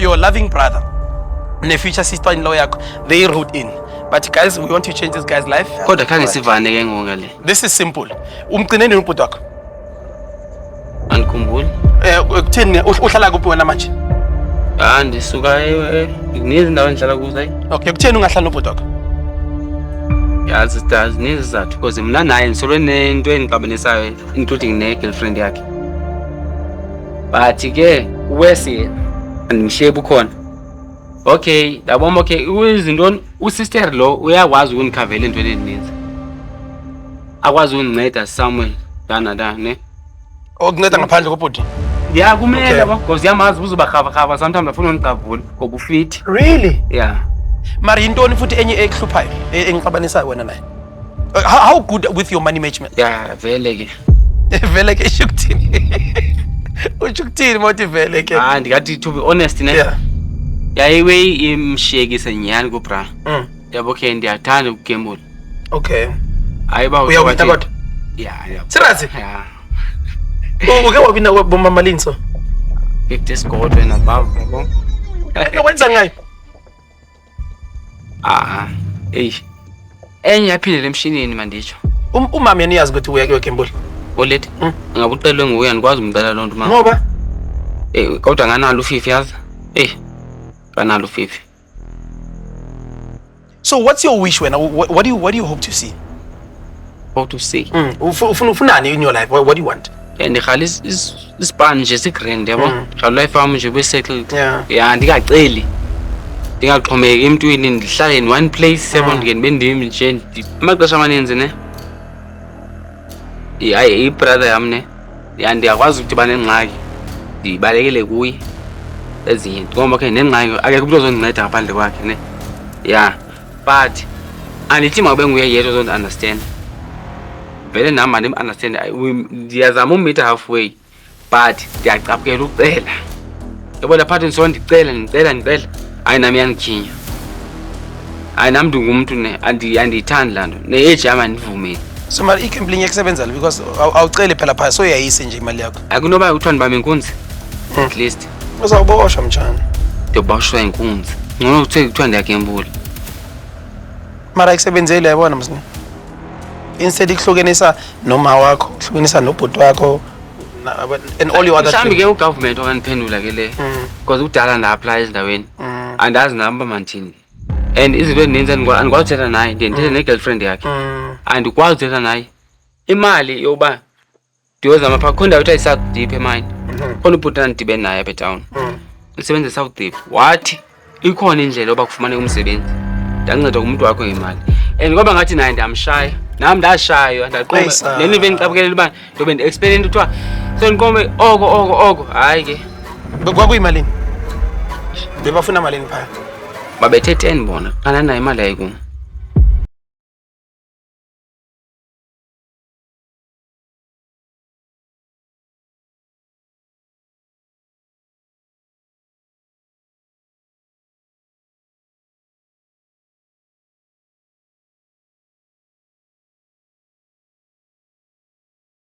your loving brother and future sister-in-law yakho, they wrote in. But guys, we want to change this guy's life. Kodwa khange sivane ke ngokale. This is simple. Umgcine nini ubhuti wakho? Andikhumbuli. Kutheni uhlala kuphi wena manje? Ndisuka nezindawo endihlala kuzo ayi. Okay, kutheni ungahlala nobhuti wakho? Yazi sister, nezizathu because mina naye ngisolwe nento endiqabanisayo including ne-girlfriend yakhe. But ke uwesi andimshiyephi ukhona. Okay, yabona okay, uzinto usister lo uyakwazi ukundicover entweni ezininzi. Akwazi undinceda somewhere dana ne. Okunceda ngaphandle kobhuti? Yeah, kumele yabo because yamazi uzoba khava sometimes afuna undiqavula ngoba ufit. Really? Yeah. Mari intoni futhi enye ekuhluphayo engixabanisayo wena naye? How good with your money management? Yeah, vele ke. Vele ke shukuthini. Uchukuthini moti vele ke? Ndikathi to be honest ne. Yeah. Yayiwe imshiyekise nyani ku bra. Yabo ke ndiyathanda ukugembula. Okay. Ayiba uyawina kodwa? Yeah. Serious? Yeah. Uke wabina bomama malini so? 50 score and above, yabo. Wenza ngayo? Enye yaphindela emshinini manditsho. Umama yaniyazi ukuthi uyagembula? Olethi? Ngabe ucelwe nguye andikwazi umcela lonto mama. Ngoba? Kodwa nganalo u50 yazi. Nganalo u50. So what's your wish wena? What do you hope to see? Hope to see. Ufunani in your life? What do you want? Ndikhala ispan nje sigrand yabo. Ngalo life yami nje be settled. Yeah, ndingaceli. Ndingaxhomeki emntwini ndihlala in one place yabo ndikeni bendimi nje amaxesha amaninzi ne. Hayi brother yami ne. Ndiyakwazi ukuthi banengxaki. Ndibalekele kuye. Ezinye ngoba ke nengxaki akekho umuntu ozondinceda ngaphandle kwakhe ne. Yeah. But andithi mabe nguye yedwa ozond understand. Vele nami andim understand. Ndiyazama umeet halfway. But ndiyacaphukela ukucela. Yabo la part nso ndicela. Hayi nami yangikinya. Hayi nami ndingumuntu ne andiyithandi lanto. Ne-age yami andivumeli. So mara igambling yakusebenzela because awucele phela phaya so uyayise nje imali yakho. Akunoba uthwani bami inkunzi. At least. Uzawuboshwa mjani? Ndiyoboshwa inkunzi. Ngoba kuthiwa ndiyagembula. Mara ikusebenzeli yabona msini. Instead ihlukenisa noma wakho, ihlukenisa nobhuti wakho and all your other things. Mhlambi ke ugovernment okaniphendula ke le. Because udala nda apply ezindaweni. Andazi namba manthini. And izinto ezininzi andikwazi uthetha naye, ndithethe ne-girlfriend yakhe. Andikwazi uthetha naye. Imali yoba ndiyozama phaa khona uthi South Deep emine. Khona ubhuti ndidibene naye apha town. Usebenza South Deep. Wathi ikhona indlela yoba kufumane umsebenzi. Ndanceda kumuntu wakho ngemali. And ngoba ngathi naye ndiyamshaya. Nami ndashaywa ndaqoma. Leni bengicabukelela uba ndobe ndi-experiment uthiwa so ndikombe oko. Hayi ke. Kwakuyimalini? Bebafuna malini phaya? Babethe 10 bona. Kana nayo imali ayikho.